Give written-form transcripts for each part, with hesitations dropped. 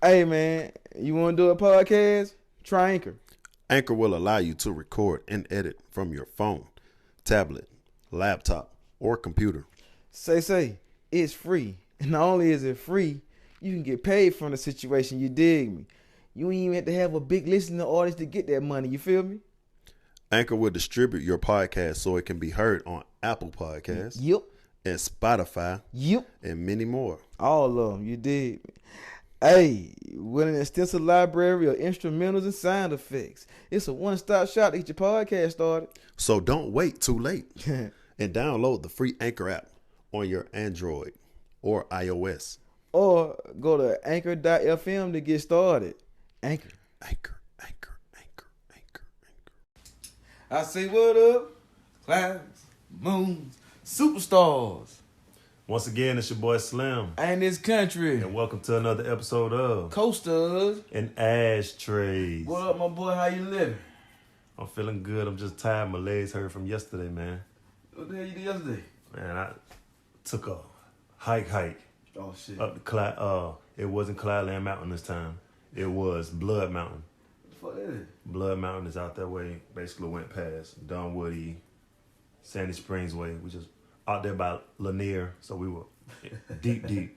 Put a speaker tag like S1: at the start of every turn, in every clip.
S1: Hey, man, you want to do a podcast? Try Anchor.
S2: Anchor will allow you to record and edit from your phone, tablet, laptop, or computer.
S1: Say, it's free. And not only is it free, you can get paid from the situation, you dig me? You ain't even have to have a big listening audience to get that money, you feel me?
S2: Anchor will distribute your podcast so it can be heard on Apple Podcasts,
S1: Yep,
S2: and Spotify,
S1: yep.
S2: and many more.
S1: All of them, you dig me? Hey, with an extensive library of instrumentals and sound effects, it's a one-stop shop to get your podcast started.
S2: So don't wait too late and download the free Anchor app on your Android or iOS.
S1: Or go to anchor.fm to get started. Anchor.
S2: Anchor.
S1: I say what up? Clouds, moons, superstars.
S2: Once again, it's your boy Slim.
S1: And this country.
S2: And welcome to another episode of
S1: Coasters.
S2: and Ashtrays.
S1: What up, my boy? How you living?
S2: I'm feeling good. I'm just tired. My legs hurt from yesterday, man.
S1: What the hell you did yesterday?
S2: Man, I took a hike
S1: Oh, shit.
S2: up the Clyde. It wasn't Clydeland Mountain this time. It was Blood Mountain.
S1: What the fuck is it?
S2: Blood Mountain is out that way. Basically went past Dunwoody, Sandy Springs way. We just out there by Lanier, so we were deep.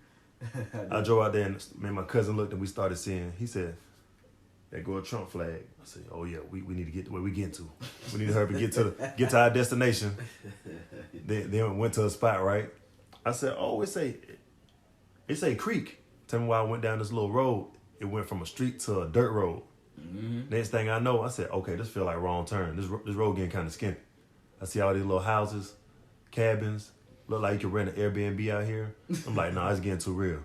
S2: I drove out there and my cousin looked and we started seeing. He said, "There go a Trump flag." I said, "Oh yeah, we need to get to where we getting to. We need to hurry up get to our destination." Then we went to a spot, right? I said, "Oh, it's a creek." Tell me why I went down this little road. It went from a street to a dirt road. Mm-hmm. Next thing I know, I said, "Okay, this feel like wrong turn. This road getting kind of skimpy." I see all these little houses, cabins. Look like you can rent an Airbnb out here. I'm like, nah, it's getting too real.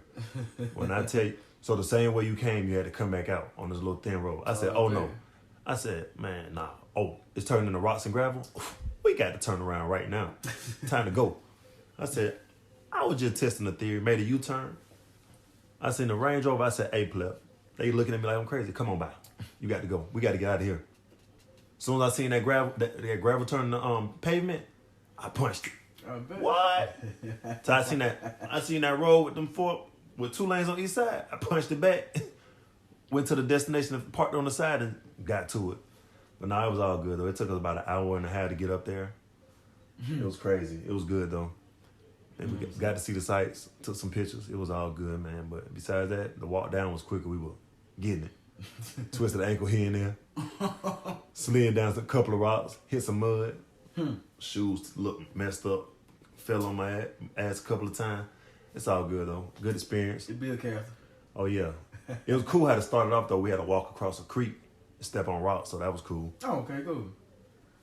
S2: When I tell you, so the same way you came, you had to come back out on this little thin road. I said, oh no. I said, man, nah. Oh, it's turning into rocks and gravel? We got to turn around right now. Time to go. I said, I was just testing the theory, made a U-turn. I seen the Range Rover. I said, hey, pleb. They looking at me like I'm crazy. Come on by. You got to go. We got to get out of here. As soon as I seen that gravel turn the pavement, I punched it. What? So I seen that road with them with two lanes on each side. I punched it back, went to the destination and parked on the side and got to it. But nah, it was all good though. It took us about an hour and a half to get up there. It was crazy. It was good though. And we got to see the sights, took some pictures. It was all good, man. But besides that, the walk down was quicker. We were getting it. Twisted ankle here and there. Slid down a couple of rocks, hit some mud. Shoes looked messed up. Fell on my ass a couple of times. It's all good though. Good experience.
S1: You be a captain.
S2: Oh yeah. It was cool how to start it off though. We had to walk across a creek and step on rocks, so that was cool.
S1: Oh, okay, cool.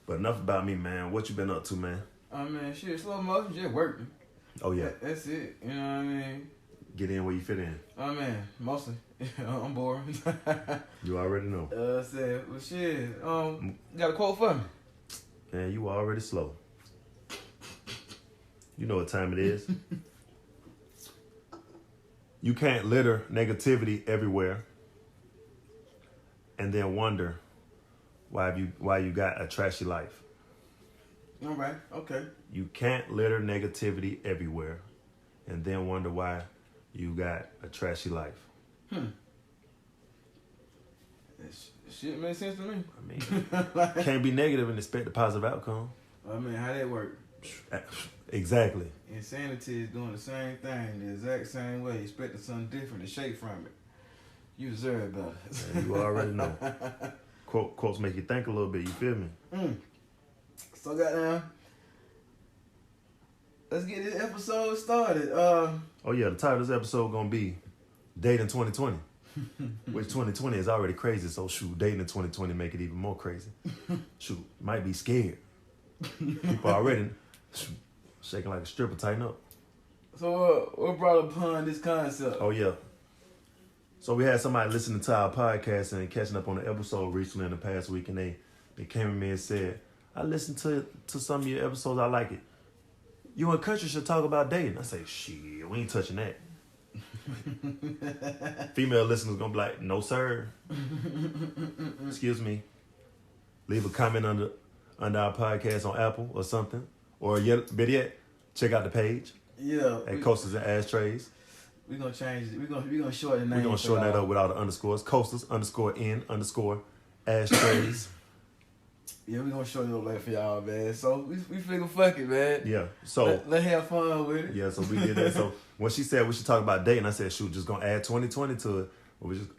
S2: But enough about me, man. What you been up to, man?
S1: Oh, man, shit, slow motion, just working.
S2: Oh yeah.
S1: That's it, you know what I mean?
S2: Get in where you fit in.
S1: Oh, man, mostly. I'm bored.
S2: You already know.
S1: Said, well, shit, got a quote for me?
S2: Man, you already slow. You know what time it is. You can't litter negativity everywhere and then wonder why you got a trashy life.
S1: All right, okay.
S2: You can't litter negativity everywhere and then wonder why you got a trashy life.
S1: Shit makes sense to me.
S2: I mean, can't be negative and expect a positive outcome.
S1: I mean, how that work?
S2: Exactly.
S1: Insanity is doing the same thing, the exact same way, expecting something different to shake from it. You deserve better.
S2: Man, you already know. Quotes make you think a little bit, you feel me?
S1: So goddamn, let's get this episode started.
S2: Oh yeah, the title of this episode gonna be Dating 2020. Which 2020 is already crazy, so shoot, dating in 2020 make it even more crazy. Shoot, might be scared. People already shaking like a stripper, tighten up.
S1: So what brought upon this concept?
S2: Oh yeah. So we had somebody listening to our podcast and catching up on the episode recently in the past week, and they came to me and said, I listened to some of your episodes, I like it. You and Kuntry should talk about dating. I say, shit, we ain't touching that. Female listeners gonna be like, no sir. Excuse me. Leave a comment under our podcast on Apple or something. Or better yet, check out the page.
S1: Yeah.
S2: At Coasters and Ashtrays.
S1: We gonna change it. We gonna shorten the name.
S2: We gonna shorten that up with all the underscores. Coasters _N_ Ashtrays.
S1: Yeah, we gonna shorten it up later for y'all, man. So we figure fuck it, man.
S2: Yeah. So
S1: let's have fun with it.
S2: Yeah. So we did that. So when she said we should talk about dating, I said, shoot, just gonna add 2020 to it. But we're just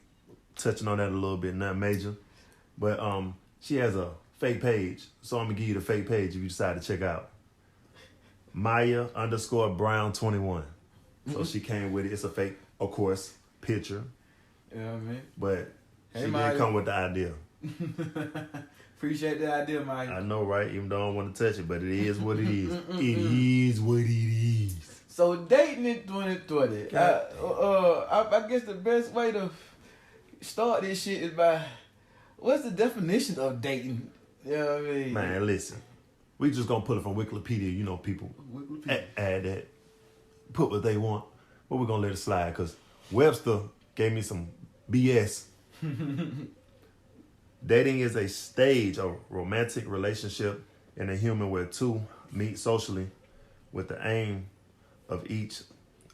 S2: touching on that a little bit, not major. But she has a fake page, so I'm gonna give you the fake page if you decide to check out. Maya _Brown 21. So she came with it. It's a fake, of course, picture.
S1: Yeah, man.
S2: But
S1: hey,
S2: she
S1: Maya.
S2: didn't come with the idea.
S1: Appreciate the idea, Maya.
S2: I know, right? Even though I don't want to touch it, but it is what it is. It is what it is.
S1: So dating in 2020. I guess the best way to start this shit is by, what's the definition of dating? You know what I mean?
S2: Man, listen. We just gonna put it from Wikipedia. You know, people add that, put what they want. But we're gonna let it slide because Webster gave me some BS. Dating is a stage of romantic relationship in a human where two meet socially with the aim of each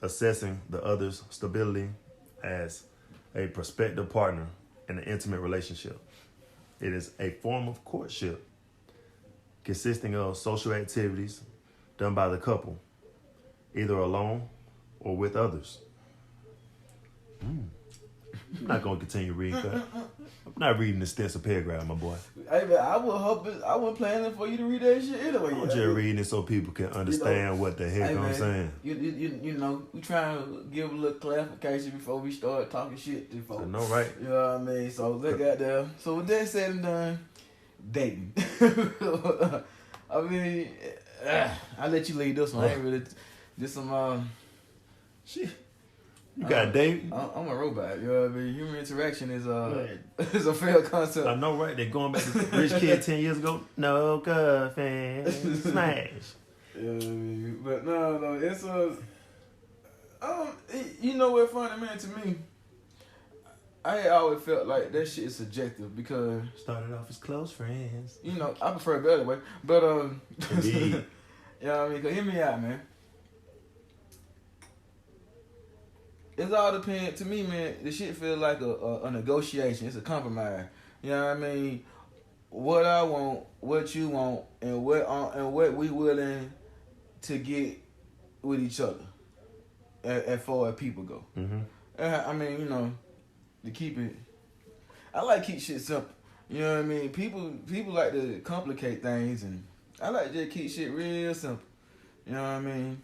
S2: assessing the other's stability as a prospective partner in an intimate relationship. It is a form of courtship consisting of social activities done by the couple, either alone or with others. I'm not going to continue reading that. I'm not reading an extensive paragraph, my boy.
S1: Hey, man, I was planning for you to read that shit anyway.
S2: I'm just reading it so people can understand what the heck I'm saying.
S1: You know, we trying to give a little clarification before we start talking shit to folks.
S2: I know, right?
S1: You know what I mean? So look at there. So with that said and done, dating. I mean, I let you lead this one. I ain't really just some
S2: shit. You got dating?
S1: I'm a robot. You know what I mean? Human interaction is is a failed concept.
S2: I know, right? They're going back to Rich Kid 10 years ago. No girlfriend, smash.
S1: Yeah, I mean, but no, it's you know what, funny man, to me, I always felt like that shit is subjective because
S2: started off as close friends.
S1: You know, I prefer it the other way, but
S2: indeed.
S1: You know what I mean? 'Cause hear me out, man. It's all depend to me, man. The shit feel like a negotiation. It's a compromise. You know what I mean? What I want, what you want, and what we willing to get with each other, as far as people go.
S2: Mm-hmm.
S1: I mean, you know, to keep it. I like to keep shit simple. You know what I mean? People like to complicate things, and I like to just keep shit real simple. You know what I mean?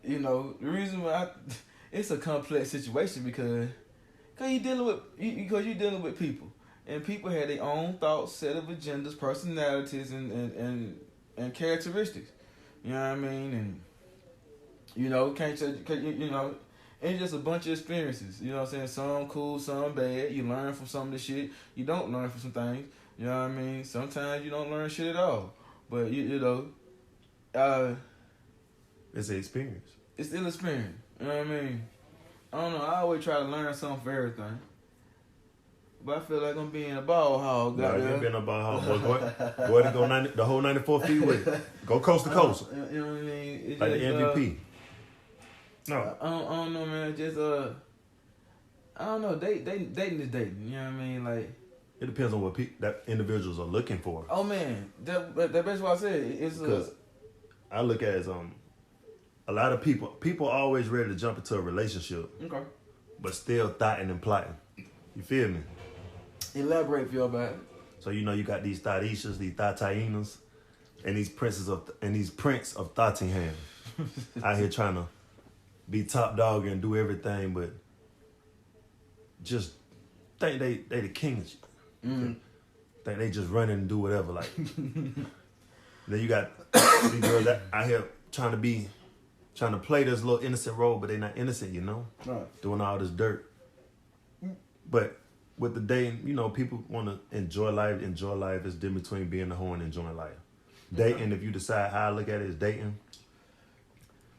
S1: You know, the reason why it's a complex situation because you're dealing with people, and people have their own thoughts, set of agendas, personalities, and characteristics. You know what I mean? And you know, you know, it's just a bunch of experiences. You know what I'm saying? Some cool, some bad. You learn from some of the shit. You don't learn from some things. You know what I mean? Sometimes you don't learn shit at all. But you know,
S2: it's an experience.
S1: It's still experience. You know what I mean? I don't know. I always try to learn something for everything. But I feel like I'm being a ball hog.
S2: No, you ain't been a ball hog. Go ahead and go the whole 94 feet with it. Go coast to coast.
S1: You know what I mean? It's
S2: like
S1: just,
S2: the MVP. No.
S1: I don't know, man. Just I don't know. Dating is dating. You know what I mean? Like,
S2: it depends on what that individuals are looking for.
S1: Oh man, that's what I said. It's
S2: because I look at it as a lot of people are always ready to jump into a relationship.
S1: Okay.
S2: But still thotting and plotting. You feel me?
S1: Elaborate for your bad.
S2: So you know you got these Thadishas, these Tatianas, and these Prince of Tottenham out here trying to be top dog and do everything, but just think they the king of shit.
S1: Mm-hmm.
S2: Think they just run and do whatever. Like then you got these girls that out here trying to play this little innocent role, but they not innocent, you know?
S1: Right.
S2: Doing all this dirt. But with the dating, you know, people want to enjoy life. Enjoy life is different between being a hoe and enjoying life. Dating, if you decide how I look at it, is dating.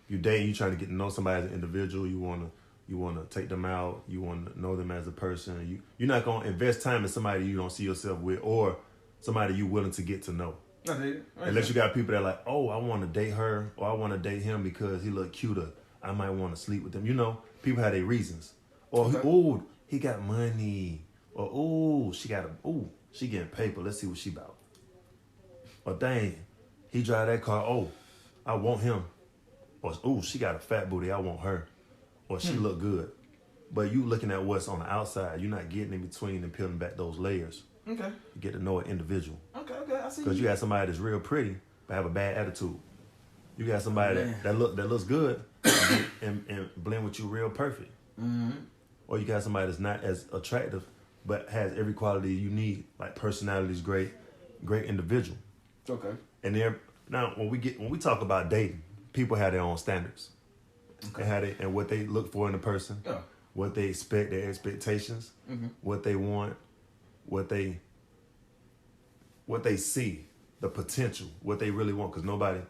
S2: You dating, you trying to get to know somebody as an individual. You wanna take them out. You want to know them as a person. You're not gonna invest time in somebody you don't see yourself with, or somebody you willing to get to know. Unless you got people that are like, oh, I want to date her or I want to date him because he look cuter. I might want to sleep with him. You know, people have their reasons. Or, oh, he got money. Or, oh, she getting paper. Let's see what she about. Or, dang, he drive that car. Oh, I want him. Or, oh, she got a fat booty. I want her. Or, she look good. But you looking at what's on the outside. You're not getting in between and peeling back those layers.
S1: Okay.
S2: You get to know an individual.
S1: Okay, I see.
S2: Because you got somebody that's real pretty but have a bad attitude. You got somebody that looks good and blend with you real perfect.
S1: Mm-hmm.
S2: Or you got somebody that's not as attractive but has every quality you need, like personality is great individual.
S1: Okay.
S2: And now when we talk about dating, people have their own standards. Okay. They have it and what they look for in a person.
S1: Yeah.
S2: What they expect, their expectations, what they want, what they see, the potential, what they really want. Because nobody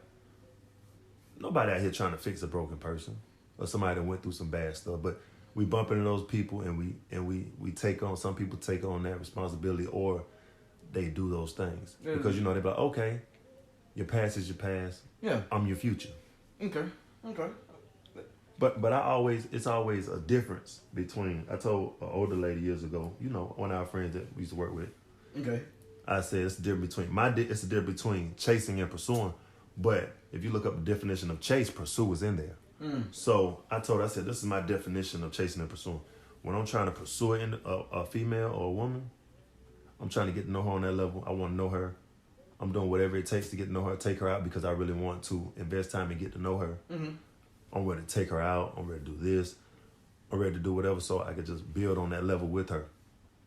S2: out here trying to fix a broken person or somebody that went through some bad stuff. But we bump into those people and we take on, some people take on that responsibility or they do those things. Yeah. Because, they're like, okay, your past is your past. Yeah. I'm your future.
S1: Okay.
S2: But it's always a difference between, I told an older lady years ago, one of our friends that we used to work with. Okay. I said it's the difference between chasing and pursuing. But if you look up the definition of chase, pursue is in there. So I said, this is my definition of chasing and pursuing. When I'm trying to pursue a female or a woman, I'm trying to get to know her on that level. I want to know her. I'm doing whatever it takes to get to know her, take her out because I really want to invest time and get to know her. Mm-hmm. I'm ready to take her out. I'm ready to do this. I'm ready to do whatever so I could just build on that level with her.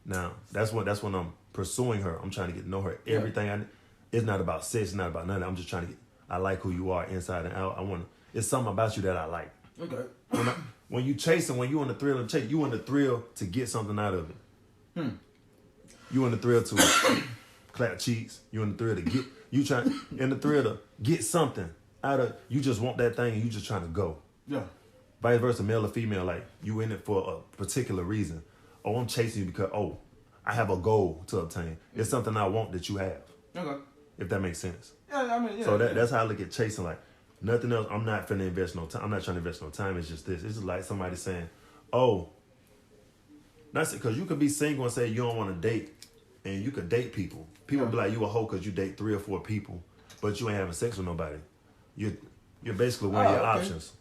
S2: Now, that's when I'm pursuing her. I'm trying to get to know her. Everything it's not about sex. It's not about nothing. I'm just trying to I like who you are inside and out. It's something about you that I like. Okay. When you chasing, when you in the thrill of chase, you in the thrill to get something out of it. You in the thrill to clap cheeks. You in the thrill to get, in the thrill to get something out of, you just want that thing and you just trying to go. Yeah. Vice versa, male or female, like you in it for a particular reason. Oh, I'm chasing you because, I have a goal to obtain. It's something I want that you have. Okay. If that makes sense. Yeah, So that's how I look at chasing, like nothing else. I'm not finna invest no time. I'm not trying to invest no time. It's just this. It's just like somebody saying, that's it. Because you could be single and say you don't want to date and you could date people. People be like, you a hoe because you date 3 or 4 people, but you ain't having sex with nobody. You're basically weighing your options.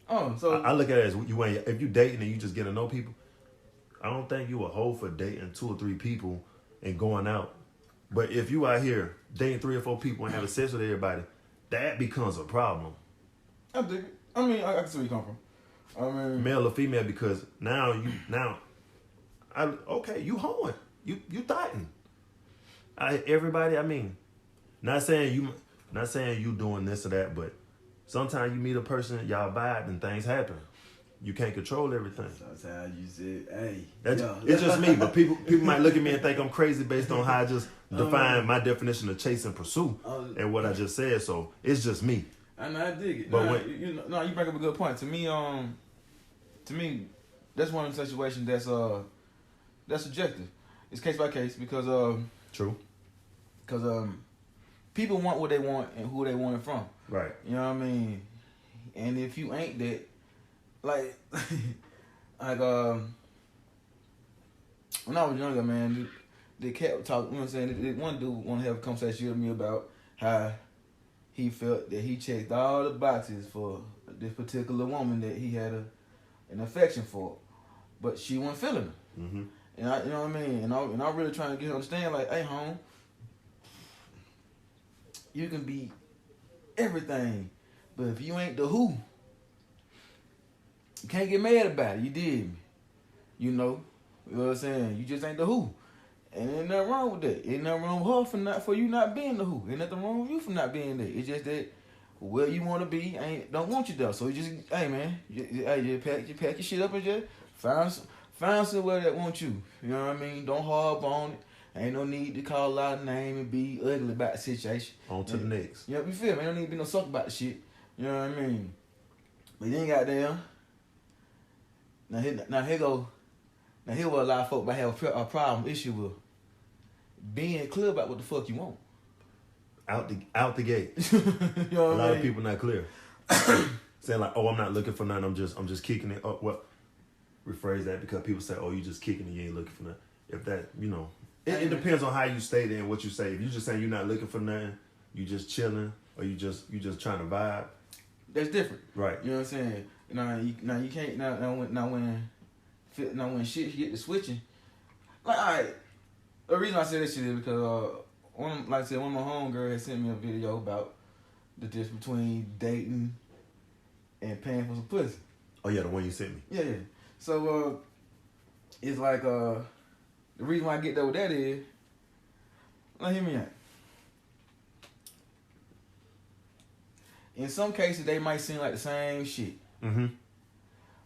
S2: So I look at it as if you dating and you just get to know people, I don't think you a hoe for dating 2 or 3 people and going out. But if you out here dating 3 or 4 people and having sex with everybody, that becomes a problem.
S1: I dig it. I mean, I can see where you come from.
S2: Male or female, because now you hoeing. You thotting. Everybody, not saying you doing this or that, but sometimes you meet a person, y'all vibe, and things happen. You can't control everything.
S1: Sometimes you say, hey.
S2: It's just me, but people might look at me and think I'm crazy based on how I just define my definition of chase and pursue and what I just said. So it's just me.
S1: And I dig it. But you bring up a good point. To me, that's one of the situations that's subjective. It's case by case because
S2: true.
S1: Because people want what they want and who they want it from.
S2: Right.
S1: You know what I mean? And if you ain't that, like when I was younger, man, they kept talking. You know what I'm saying? One dude want to have a conversation with me about how he felt that he checked all the boxes for this particular woman that he had an affection for, but she wasn't feeling him. Mm-hmm. And you know what I mean? And I'm really trying to get her to understand, like, hey, home, you can be everything, but if you ain't the who, you can't get mad about it. You did me. You know what I'm saying? You just ain't the who. And ain't nothing wrong with that. Ain't nothing wrong with her for you not being the who. Ain't nothing wrong with you for not being there. It's just that where you want to be don't want you there. So you just, hey man, just pack your shit up and just find somewhere that wants you. You know what I mean? Don't harp on it. Ain't no need to call out a name and be ugly about the situation.
S2: On to the next.
S1: Yeah, you feel me? Ain't no need to be no sucker about the shit. You know what I mean? But you ain't got there. Now here where a lot of folk might have a problem, issue with being clear about what the fuck you want.
S2: out the gate.
S1: You know what
S2: A lot
S1: I
S2: of
S1: mean?
S2: people not clear. Saying like, oh, I'm not looking for nothing. I'm just kicking it up. Well, rephrase that because people say, oh, you just kicking it. You ain't looking for nothing. If that, it depends on how you state it and what you say. If you just saying you're not looking for nothing, you just chilling, or you just trying to vibe.
S1: That's different.
S2: Right.
S1: You know what I'm saying? You can't when shit get to switching. Like, all right. The reason I say this shit is because one of my homegirls had sent me a video about the difference between dating and paying for some pussy.
S2: Oh yeah, the one you sent me.
S1: Yeah. So it's like the reason why I get there with that is, now hear me out. In some cases, they might seem like the same shit.
S2: Mm-hmm.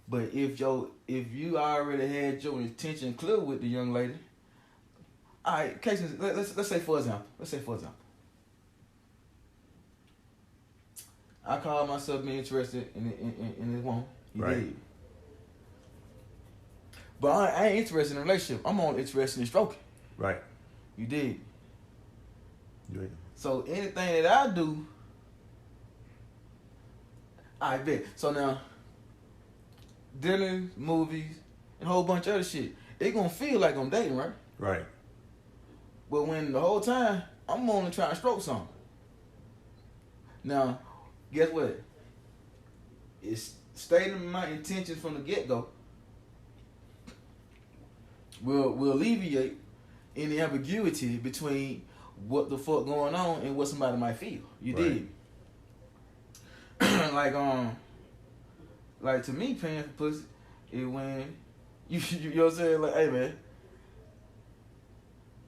S1: But if you already had your intention clear with the young lady, all right, cases. Let's say for example. I call myself being interested in this woman. You
S2: Right.
S1: did. But I ain't interested in a relationship. I'm only interested in stroking.
S2: Right.
S1: You did.
S2: You ain't.
S1: So anything that I do, I bet. So now, dinners, movies, and a whole bunch of other shit, it gonna feel like I'm dating, right?
S2: Right.
S1: But when the whole time, I'm only trying to stroke something. Now, guess what? It's stating my intentions from the get-go will alleviate any ambiguity between what the fuck going on and what somebody might feel. You
S2: Right.
S1: did. Like to me, paying for pussy is when you know what I'm saying? Like, hey man,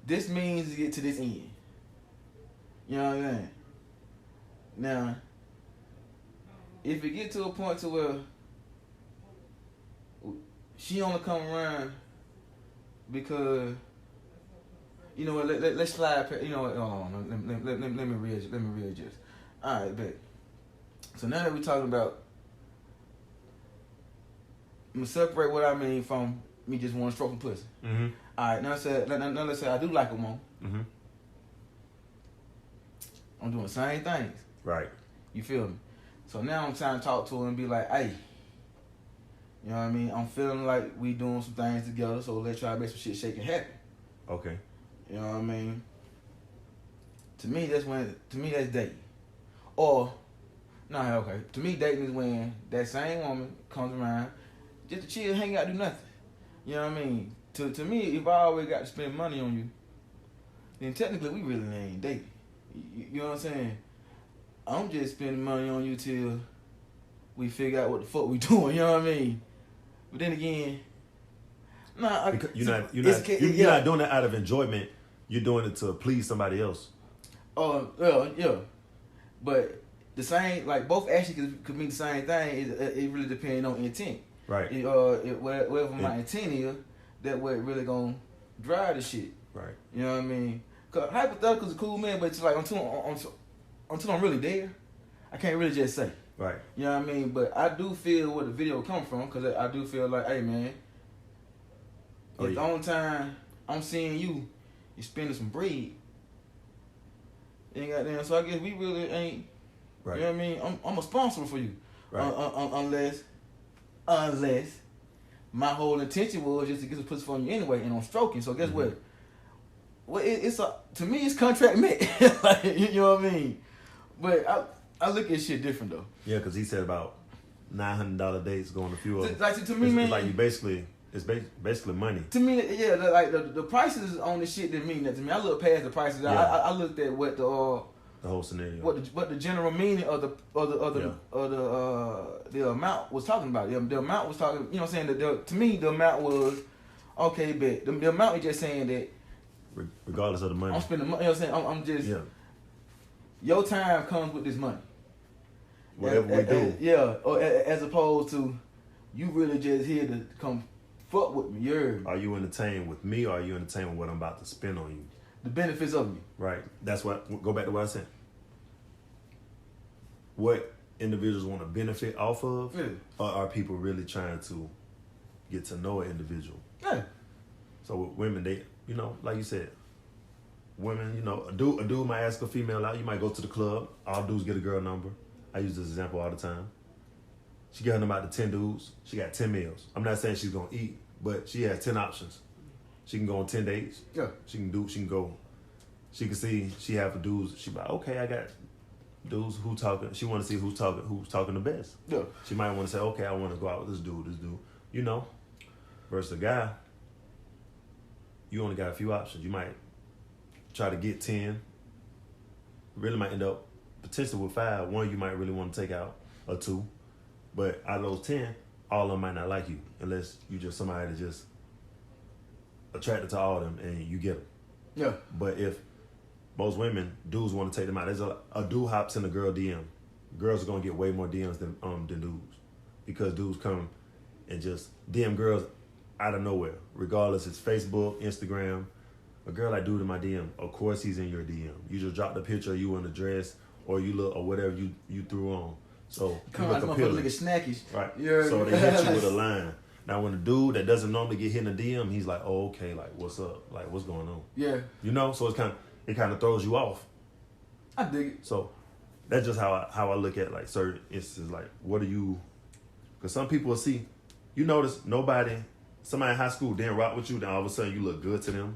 S1: this means to get to this end. You know what I'm saying? Now, if it get to a point to where she only come around because, you know what, let's slide, you know what, hold on, let me readjust. All right, bet. So now that we're talking about, I'm gonna separate what I mean from me just wanting stroking pussy.
S2: Mm-hmm.
S1: All right, now let's say I do like a woman.
S2: Mm-hmm.
S1: I'm doing the same things.
S2: Right.
S1: You feel me? So now I'm trying to talk to her and be like, hey, you know what I mean? I'm feeling like we doing some things together, so let's try to make some shit shake and happen.
S2: Okay.
S1: You know what I mean? To me, that's dating. Or, okay. To me, dating is when that same woman comes around just to chill, hang out, do nothing. You know what I mean? To me, if I always got to spend money on you, then technically we really ain't dating. You know what I'm saying? I'm just spending money on you till we figure out what the fuck we doing. You know what I mean? But then again,
S2: because you're not doing it out of enjoyment. You're doing it to please somebody else.
S1: Oh, yeah. But the same, like both actions could mean the same thing. It really depends on intent.
S2: Right.
S1: Whatever my intent is, that what really gonna drive the shit.
S2: Right.
S1: You know what I mean? Cause hypotheticals are cool, man. But it's like until I'm really there, I can't really just say.
S2: Right.
S1: You know what I mean? But I do feel where the video come from, because I do feel like, hey man, if the only time I'm seeing you is spending some bread, ain't goddamn. So I guess we really ain't.
S2: Right.
S1: You know what I mean? I'm responsible for you.
S2: Right.
S1: Unless my whole intention was just to get some pussy from you anyway, and I'm stroking. So guess what? Well, to me it's contract met. Like, you know what I mean? But I look at shit different though.
S2: Yeah, because he said about $900 dates going to few of them.
S1: Like to me, man,
S2: it's like it's basically money.
S1: To me, yeah, like the prices on this shit didn't mean that to me. I looked past the prices. Yeah. I looked at what the
S2: whole scenario,
S1: what the general meaning of the amount was talking about. The amount was talking. You know what I'm saying? To me, the amount was okay. Bet the amount is just saying that
S2: regardless of the money,
S1: I'm spending money. You know what I'm saying? I'm just your time comes with this money.
S2: Whatever we do,
S1: or as opposed to you really just here to come fuck with me.
S2: Are you entertained with me, or are you entertained with what I'm about to spend on you?
S1: The benefits of me.
S2: Right. That's what. Go back to what I said. What individuals want to benefit off of, or are people really trying to get to know an individual?
S1: Yeah.
S2: So with women, they, like you said, women, you know, a dude might ask a female out. You might go to the club. All dudes get a girl number. I use this example all the time. She got them out to 10 dudes. She got 10 meals. I'm not saying she's gonna eat, but she has 10 options. She can go on 10 dates.
S1: Yeah.
S2: She can go. She can see she have a dudes. She be like, okay, I got dudes who talking. She want to see who's talking the best.
S1: Yeah.
S2: She might want to say, okay, I want to go out with this dude. You know, versus a guy, you only got a few options. You might try to get 10. Really might end up potentially with 5. One you might really want to take out, or 2. But out of those 10, all of them might not like you unless you just somebody that just attracted to all of them and you get them.
S1: Yeah.
S2: But if most women, dudes want to take them out. There's a dude hops in a girl DM. Girls are going to get way more DMs than dudes. Because dudes come and just DM girls out of nowhere. Regardless, it's Facebook, Instagram. A girl like dude in my DM, of course he's in your DM. You just dropped a picture of you in a dress or you look or whatever you threw on. So
S1: come on, motherfucker looking snackish.
S2: Right.
S1: Yeah.
S2: So they hit you with a line. Now when a dude that doesn't normally get hit in the DM, he's like, oh, okay, like what's up? Like what's going on?
S1: Yeah.
S2: You know? So it kind of throws you off.
S1: I dig it.
S2: So that's just how I look at like certain instances. Like what do you? Because some people will see, you notice somebody in high school didn't rock with you, then all of a sudden you look good to them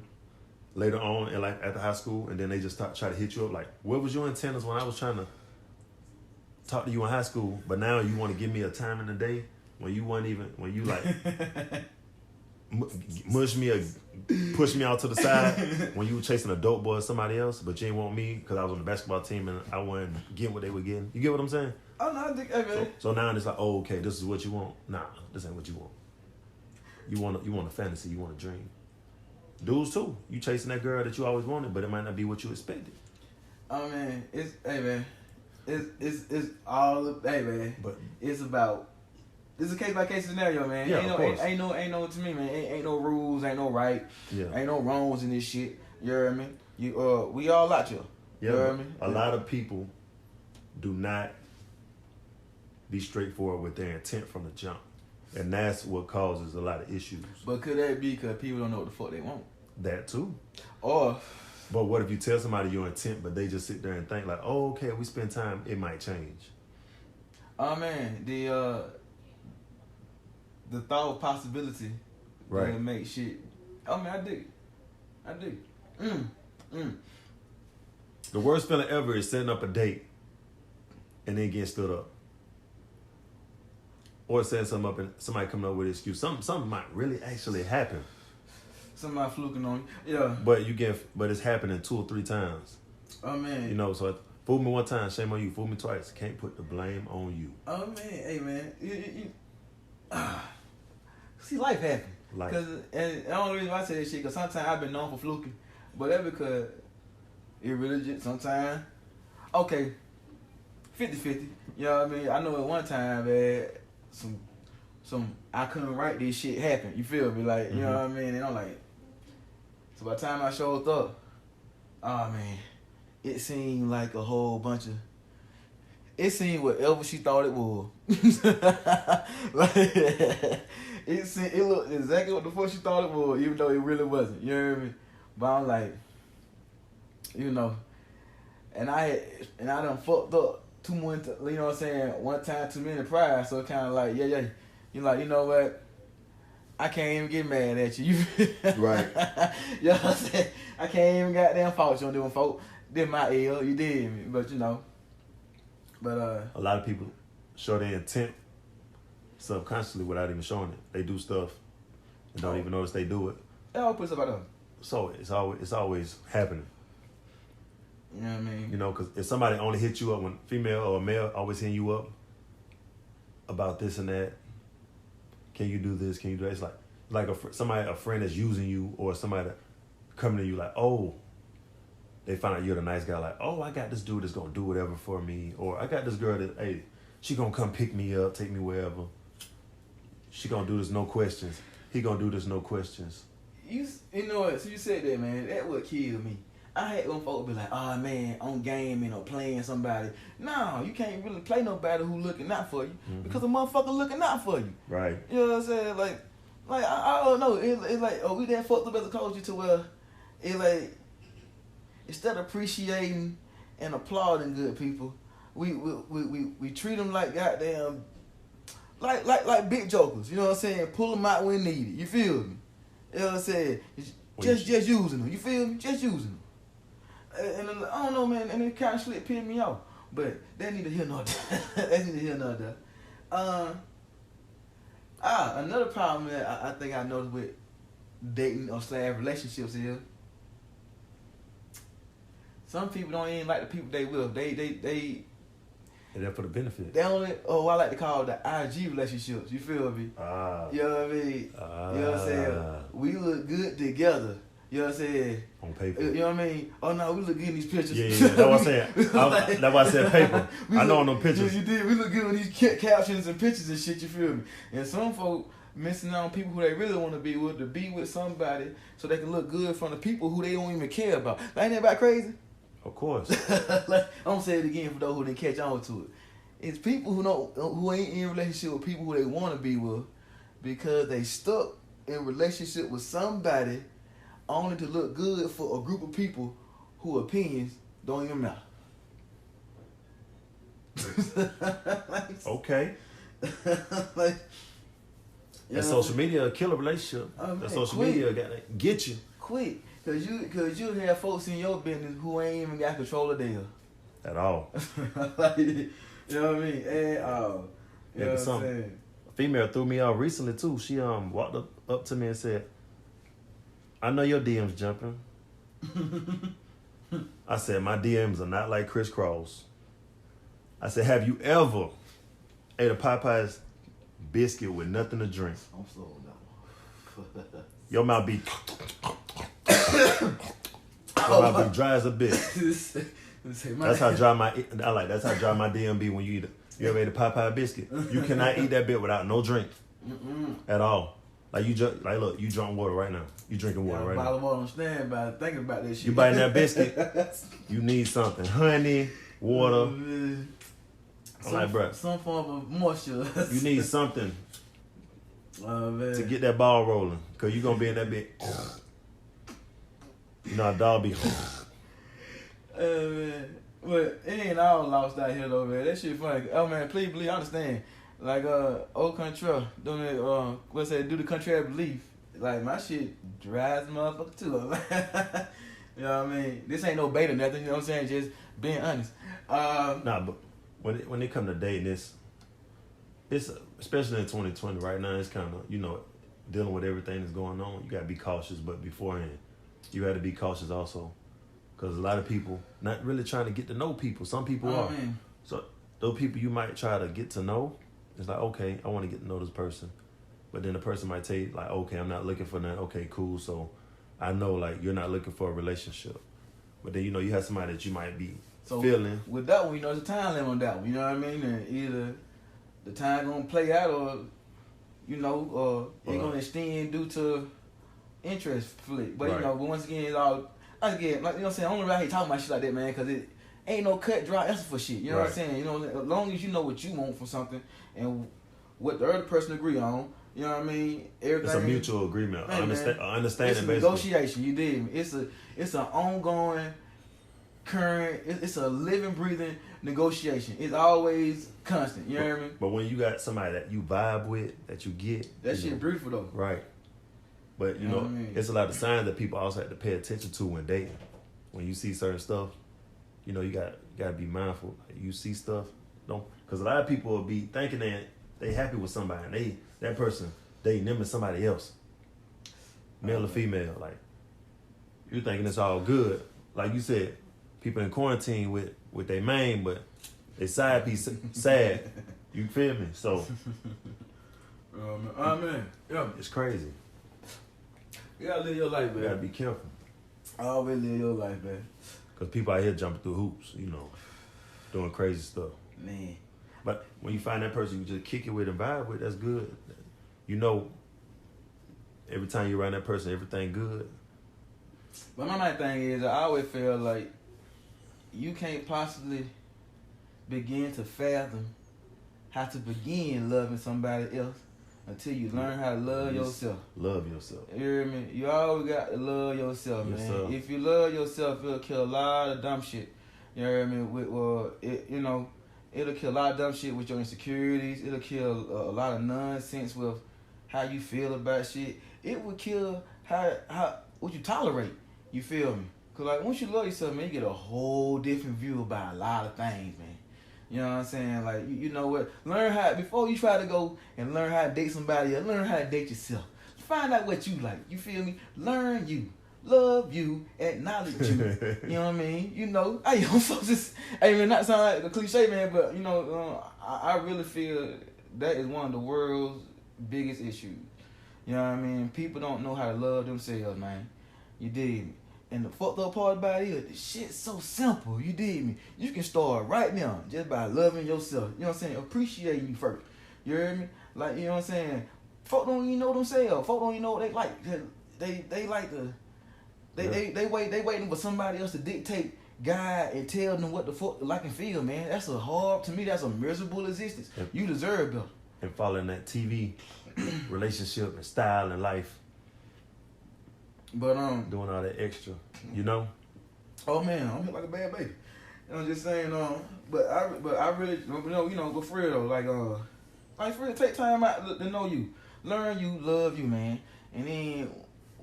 S2: later on in like at the high school, and then they just try to hit you up like, what was your antennas when I was trying to talk to you in high school, but now you want to give me a time in the day when you like push me out to the side when you were chasing a dope boy or somebody else, but you didn't want me because I was on the basketball team and I wasn't getting what they were getting. You get what I'm saying?
S1: Oh no, I think okay.
S2: So now it's like, oh, okay, this is what you want. Nah, this ain't what you want. You want a fantasy, you want a dream. Dudes too. You chasing that girl that you always wanted, but it might not be what you expected.
S1: Oh man, it's all hey man.
S2: But
S1: it's a case by case scenario, man.
S2: Yeah,
S1: ain't no to me, man. Ain't no rules, ain't no right, ain't no wrongs in this shit. You know what I mean? We all out here.
S2: Yeah,
S1: you know what I mean?
S2: A lot of people do not be straightforward with their intent from the jump. And that's what causes a lot of issues.
S1: But could that be because people don't know what the fuck they want?
S2: That too.
S1: Or
S2: but what if you tell somebody your intent, but they just sit there and think like, oh, okay, we spend time, it might change.
S1: Oh man, the thought of possibility
S2: right
S1: make shit. Oh man, I dig it.
S2: The worst feeling ever is setting up a date and then getting stood up. Or setting something up and somebody coming up with an excuse. Something might really actually happen.
S1: Somebody fluking on you. Yeah.
S2: But it's happening 2 or 3 times.
S1: Oh man.
S2: You know, so fool me one time, shame on you. Fool me twice, can't put the blame on you.
S1: Oh man, hey man. See, life happen. And the only reason why I say this shit, because sometimes I've been known for fluking. But that's because it really just sometimes, okay, 50-50. You know what I mean? I know at one time, man, some I couldn't write this shit happen. You feel me? Like, you know what I mean? And I'm like, so by the time I showed up, oh man, it seemed like a whole bunch of, it seemed whatever she thought it was. Like, it looked exactly what the fuck she thought it was, even though it really wasn't. You know what I mean? But I'm like, you know, and I done fucked up too much, you know what I'm saying, one time too many prior, so kind of like, yeah, you're like, you know what, I can't even get mad at you.
S2: Right.
S1: You know what I'm saying? I can't even goddamn fault you on doing folk. Did my ill, you did me, but you know. But
S2: a lot of people show their intent subconsciously without even showing it. They do stuff and don't even notice they do it.
S1: It all puts up out of them.
S2: So it's always happening.
S1: You know what I mean?
S2: You know, because if somebody only hits you up when female or male always hitting you up about this and that, can you do this? Can you do that? It's like a friend that's using you, or somebody coming to you like, oh, they find out you're the nice guy. Like, oh, I got this dude that's gonna do whatever for me, or I got this girl that, hey, she gonna come pick me up, take me wherever. She gonna do this, no questions. He gonna do this, no questions.
S1: You know what? So you said that, man. That would kill me. I had them folks be like, oh man, on gaming or playing somebody. No, you can't really play nobody who looking out for you, because a motherfucker looking out for you.
S2: Right.
S1: You know what I'm saying? Like I don't know. It's like, oh, we done fucked up as a culture to where it like instead of appreciating and applauding good people, we treat them like goddamn, like big jokers. You know what I'm saying? Pull them out when needed. You feel me? You know what I'm saying? Just using them. You feel me? Just using them. And I don't know, man. And it kind of slick pissed me off. But that need to hear no that need to hear no that. Another problem that I think I noticed with dating or / relationships is some people don't even like the people they with. They
S2: And that for the benefit.
S1: They only, I like to call it the IG relationships. You feel me? You know what I mean? You know what I'm saying? We look good together. You know what I'm saying?
S2: On paper.
S1: You know what I mean? Oh no, we look good in these pictures.
S2: Yeah. That's what I'm saying. That's why I said paper. I know on them pictures.
S1: You did. We look good on these captions and pictures and shit. You feel me? And some folk missing out on people who they really want to be with somebody so they can look good in front of people who they don't even care about. Like, ain't that about crazy?
S2: Of course.
S1: Like, I'm gonna say it again for those who didn't catch on to it. It's people who ain't in a relationship with people who they want to be with because they stuck in relationship with somebody only to look good for a group of people whose opinions don't even matter.
S2: Okay.
S1: Like,
S2: that social media will kill a relationship. That social media got to get you.
S1: Quick. Cause you have folks in your business who ain't even got control of theirs.
S2: At all.
S1: Like, you know what I mean? At all. You know what I'm saying?
S2: A female threw me out recently too. She walked up to me and said, I know your DM's jumping. I said, my DMs are not like crisscross. I said, have you ever ate a Popeye's biscuit with nothing to drink?
S1: I'm slow on that one.
S2: Your mouth be your mouth be dry as a bitch. That's how dry my DM be when you ever ate a Popeye biscuit. You cannot eat that bit without no drink. At all. Like look, you drunk water right now. You drinking water right now.
S1: Bottle water on standby, thinking about that shit.
S2: You biting that biscuit, you need something. Honey, water. I'm like, bro.
S1: Some form of moisture.
S2: You need something to get that ball rolling. Cause you gonna be in that bit. You know, a dog be.
S1: Man. But it ain't all lost out here though, man. That shit funny. Oh man, please believe, I understand. Like old country, doing it, do the country I believe. Like my shit dry as a motherfucker too. You know what I mean? This ain't no bait or nothing, you know what I'm saying? Just being honest.
S2: Nah, but when it come to dating, it's especially in 2020 right now, it's kind of, dealing with everything that's going on. You gotta be cautious, but beforehand, you had to be cautious also. Because a lot of people not really trying to get to know people. Some people are. Man. So those people you might try to get to know, it's like, okay, I want to get to know this person. But then the person might tell you, like, okay, I'm not looking for that. Okay, cool. So I know, like, you're not looking for a relationship. But then, you have somebody that you might be feeling.
S1: With that one, there's a time limit on that one. You know what I mean? And either the time going to play out or, it's going to extend due to interest flick. But,
S2: right.
S1: But once again, it's all... Again, like, you know what I'm saying? I don't really hate talking about shit like that, man, because it ain't no cut, dry answer for shit. You know what I'm saying? As long as you know what you want from something and what the other person agree on, you know what I mean? Everything.
S2: It's a mutual agreement. Understanding.
S1: It's a negotiation. You dig me? It's an ongoing, current. It's a living, breathing negotiation. It's always constant. You know what I mean?
S2: But when you got somebody that you vibe with, that you get,
S1: that shit beautiful though.
S2: Right. But you know what I mean? It's a lot of signs that people also have to pay attention to when dating. When you see certain stuff, you gotta be mindful. You see stuff, because a lot of people will be thinking that they happy with somebody, and that person dating them and somebody else, male or female. Like you thinking it's all good. Like you said, people in quarantine with their main, but they side piece sad. You feel me? So,
S1: man, yeah,
S2: it's crazy.
S1: You gotta live your life, man.
S2: You gotta be careful.
S1: Always live your life, man.
S2: Because people out here jumping through hoops, doing crazy stuff.
S1: Man.
S2: But when you find that person you just kick it with and vibe with, that's good. Every time you're around that person, everything good.
S1: But my main thing is, I always feel like you can't possibly begin to fathom how to begin loving somebody else until you learn how to love yourself.
S2: Love yourself.
S1: You hear me? You always got to love yourself, man.
S2: Yourself.
S1: If you love yourself, it'll kill a lot of dumb shit. You hear me? It'll kill a lot of dumb shit with your insecurities. It'll kill a lot of nonsense with how you feel about shit. It will kill how what you tolerate. You feel me? Cause like once you love yourself, man, you get a whole different view about a lot of things, man. You know what I'm saying? Like you know what? Learn how before you try to go and learn how to date somebody else. Learn how to date yourself. Find out what you like. You feel me? Learn you. Love you, acknowledge you. You know what I mean? You know, hey, I'm so just, hey man, not sound like a cliche, man, but you know, I really feel that is one of the world's biggest issues. You know what I mean? People don't know how to love themselves, man. You dig me? And the fucked up part about it is, the shit's so simple. You dig me? You can start right now just by loving yourself. You know what I'm saying? Appreciating you first. You hear me? Like, you know what I'm saying? Folk don't even know themselves. Folk don't even know what they like. They like to. They waiting for somebody else to dictate, guide, and tell them what the fuck they like and feel, man. That's that's a miserable existence. You deserve better.
S2: And following that TV relationship and style and life.
S1: But
S2: doing all that extra, you know.
S1: Oh man, I'm hit like a bad baby. You know, I'm just saying. But I really, you know, go for real though. Like for real, take time out to know you, learn you, love you, man, and then.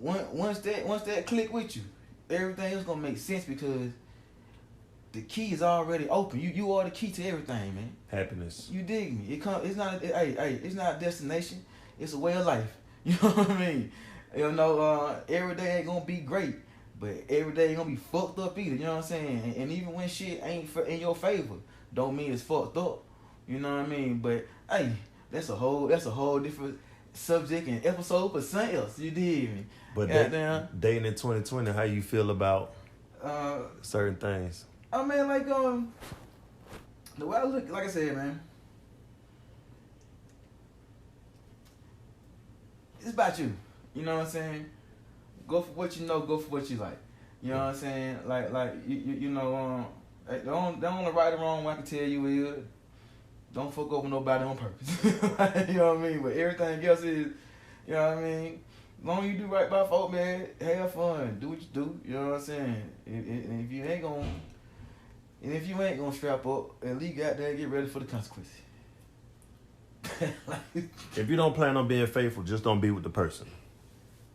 S1: Once that click with you, everything else gonna make sense because the key is already open. You are the key to everything, man.
S2: Happiness.
S1: You dig me? It's not it's not a destination. It's a way of life. You know what I mean? You know, every day ain't gonna be great, but every day ain't gonna be fucked up either. You know what I'm saying? And even when shit ain't in your favor, don't mean it's fucked up. You know what I mean? But hey, that's a whole different subject and episode for something else. You dig me?
S2: But dating in 2020, how you feel about certain things?
S1: I mean, like the way I look, like I said, man, it's about you. You know what I'm saying? Go for what you know. Go for what you like. You know what I'm saying? Like you know, the only right or wrong I can tell you is don't fuck over nobody on purpose. You know what I mean? But everything else is, you know what I mean? As long as you do right by folk, man, have fun. Do what you do. You know what I'm saying? And if you ain't gonna strap up, at least get there and get ready for the consequences.
S2: If you don't plan on being faithful, just don't be with the person.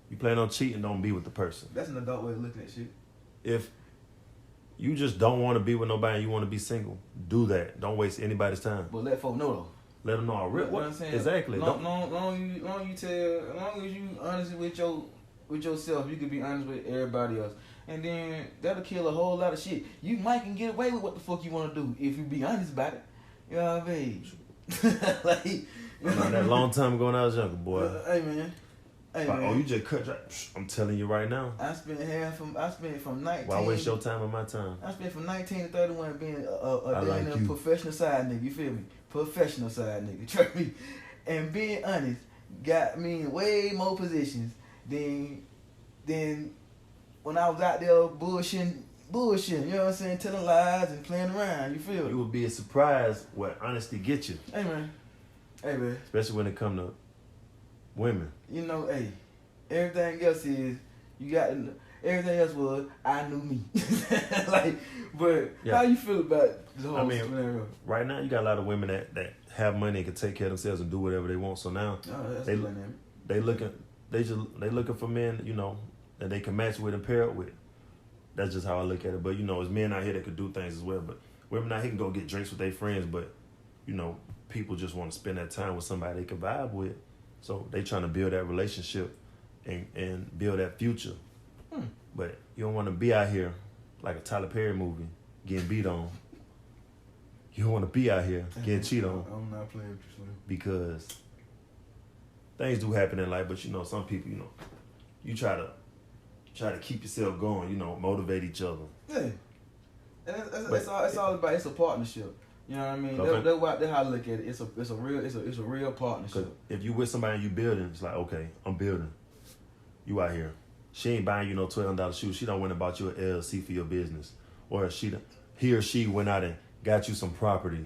S2: You plan on cheating, don't be with the person.
S1: That's an adult way of looking at shit.
S2: If you just don't want to be with nobody and you want to be single, do that. Don't waste anybody's time.
S1: But let folk know though.
S2: Let them know. What I'm saying? Exactly.
S1: Long as you honest with yourself, you can be honest with everybody else, and then that'll kill a whole lot of shit. You might can get away with what the fuck you want to do if you be honest about it. You know what I mean? Like, you know
S2: that long time ago when I was younger, boy.
S1: Hey man.
S2: Oh, you just cut. I'm telling you right now.
S1: I spent from 19.
S2: Why waste your time and my time?
S1: I spent from 19 to 31 being a professional side nigga. You feel me? Professional side nigga. Trust me. And being honest got me in way more positions than when I was out there bullshitting. You know what I'm saying? Telling lies and playing around. You feel me?
S2: You would be surprised what honesty gets you.
S1: Hey man.
S2: Especially when it come to women.
S1: You know, hey, everything else is everything else was I knew me. Like, but yeah. How you feel about the whole scenario?
S2: Right now you got a lot of women that have money and can take care of themselves and do whatever they want. So now they looking for men, you know, that they can match with and pair up with. That's just how I look at it. But you know, it's men out here that could do things as well. But women out here can go get drinks with their friends. But you know, people just want to spend that time with somebody they can vibe with. So they trying to build that relationship and build that future. But you don't want to be out here like a Tyler Perry movie getting beat on. You don't want to be out here getting cheated on.
S1: I'm not playing with you, Slim.
S2: Because things do happen in life, but you know, some people, you know, you try to keep yourself going, you know, motivate each other.
S1: Yeah. And it's all about, it's a partnership. You know what I mean? That's how I look at it. It's a real partnership.
S2: If you with somebody and you building, it's like, okay, I'm building. You out here. She ain't buying you no $12 shoes. She don't went and bought you an LLC for your business. Or he or she went out and got you some property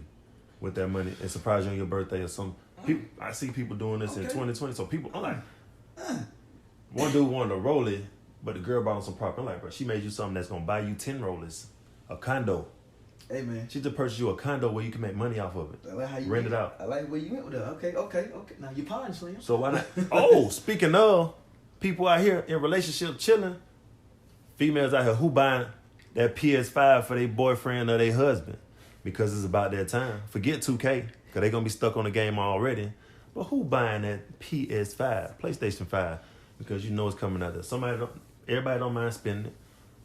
S2: with that money and surprised you on your birthday or I see people doing this in 2020. So people, I'm like, one dude wanted to roll it, but the girl brought him some property. I'm like, bro, she made you something that's gonna buy you 10 rollers, a condo.
S1: Hey man,
S2: She just purchased you a condo where you can make money off of it.
S1: I like how you
S2: rent it out.
S1: I like where you went with that. Okay. Now you pardon, Slim.
S2: So why not? Oh, speaking of people out here in relationships chilling, females out here who buying that PS5 for their boyfriend or their husband because it's about their time. Forget 2K because they gonna be stuck on the game already. But who buying that PS5, PlayStation 5, because you know it's coming out there. Everybody don't mind spending it.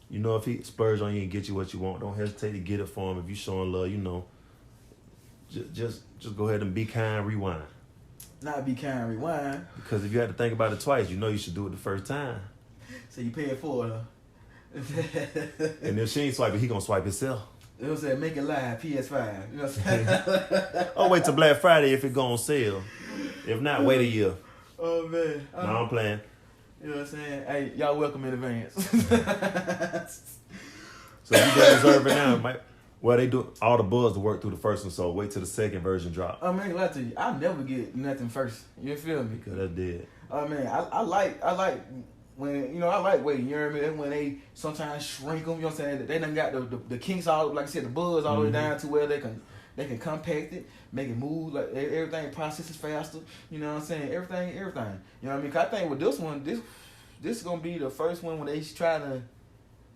S2: You know, if he spurs on you and get you what you want, don't hesitate to get it for him. If you showing love, you know, just go ahead and be kind, rewind.
S1: Not be kind, rewind.
S2: Because if you had to think about it twice, you know you should do it the first time.
S1: So you pay it for it, huh?
S2: And if she ain't swiping, he gonna swipe himself.
S1: It was say make it live, PS5. You know what I'm saying?
S2: Oh, wait till Black Friday if it go on sale. If not, wait a year.
S1: Oh man.
S2: No, I'm playing.
S1: You know what I'm saying? Hey, y'all welcome in advance.
S2: So if you don't deserve it now, well, they do all the buzz to work through the first one, so wait till the second version drop.
S1: I mean, lie to you, I never get nothing first. You feel me?
S2: Because that's dead.
S1: I mean, I like when, you know, I like waiting. You know what I mean? That's when they sometimes shrink them. You know what I'm saying? They done got the kinks all, like I said, the buzz all the way down to where they can compact it, make it move, like everything processes faster. You know what I'm saying? Everything. You know what I mean? 'Cause I think with this one, this is gonna be the first one when they trying to,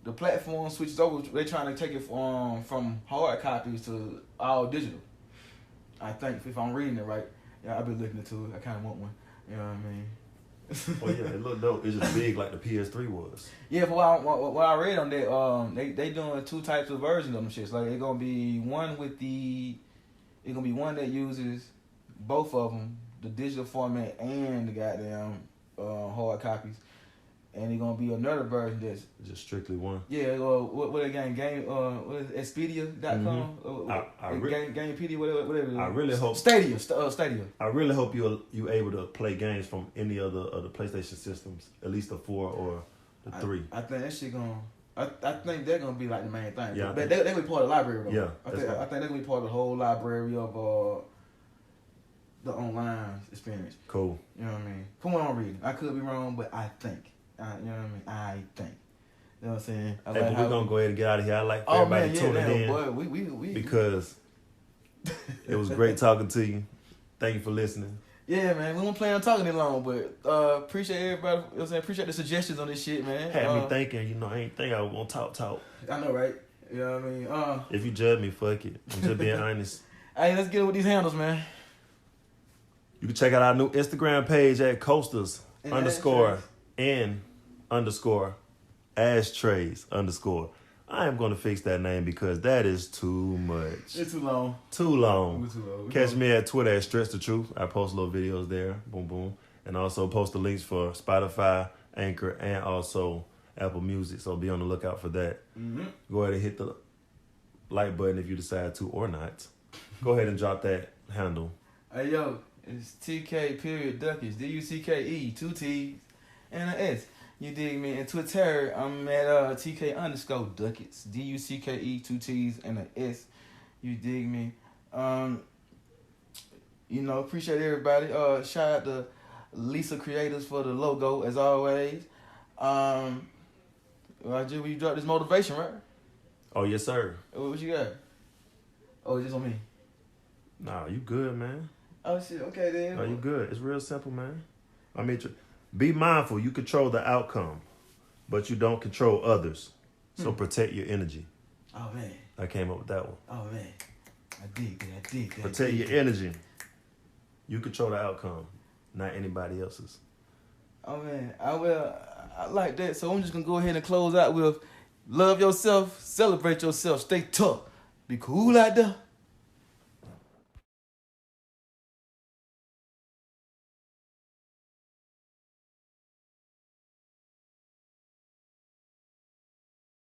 S1: the platform switches over. They trying to take it from hard copies to all digital. I think if I'm reading it right. Yeah, I've been looking into it. I kind of want one. You know what I mean?
S2: Oh yeah, it look dope. It's just big like the PS3 was.
S1: Yeah, but what I read on that, they doing two types of versions of them shits. Like it's gonna be one that uses both of them, the digital format and the goddamn hard copies, and it's gonna be another version that's
S2: just strictly one.
S1: Yeah, what again? What is it, Expedia.com? Gamepedia, whatever.
S2: I really hope
S1: Stadia.
S2: I really hope you able to play games from any other of the PlayStation systems, at least the 4 or the 3.
S1: I think that shit gonna. I think they're gonna be like the main thing.
S2: Yeah,
S1: but they gonna be part of the library though.
S2: Yeah,
S1: I think they're gonna be part of the whole library of the online experience.
S2: Cool.
S1: You know what I mean? From what I'm reading, I could be wrong, but I think. You know what I mean? I think. You know what I'm saying?
S2: Hey, but we're gonna go ahead and get out of here. I like for everybody tuning in.
S1: Boy, we
S2: because it was great talking to you. Thank you for listening.
S1: Yeah, man. We won't plan on talking it long, but appreciate everybody. You know what I'm saying? Appreciate the suggestions on this shit, man.
S2: Had me thinking, you know, I ain't think I was gonna talk.
S1: I know, right? You know what I mean?
S2: If you judge me, fuck it. I'm just being honest.
S1: Hey, let's get it with these handles, man.
S2: You can check out our new Instagram page at coasters _and_ashtrays_. I am going to fix that name because that is too much.
S1: It's too long.
S2: Too long. Catch me at Twitter at Stretch the Truth. I post little videos there. Boom, boom. And also post the links for Spotify, Anchor, and also Apple Music. So be on the lookout for that. Mm-hmm. Go ahead and hit the like button if you decide to or not. Go ahead and drop that handle.
S1: Hey, yo. It's TK Duckets. DUCKE, 2 T's and an S. You dig me? And Twitter, I'm at TK_Duckets. DUCKE, 2 T's and an S. You dig me? You know, appreciate everybody. Shout out to Lisa Creators for the logo as always. We dropped this motivation, right?
S2: Oh yes, sir.
S1: What you got? Oh, just on me.
S2: Nah, you good, man.
S1: Oh shit, okay then.
S2: No, you good. It's real simple, man. I mean, be mindful. You control the outcome, but you don't control others. So protect your energy.
S1: Oh man.
S2: I came up with that one.
S1: Oh man. I dig that.
S2: Protect your energy. You control the outcome, not anybody else's.
S1: Oh man. I like that. So I'm just gonna go ahead and close out with love yourself, celebrate yourself, stay tough, be cool out there.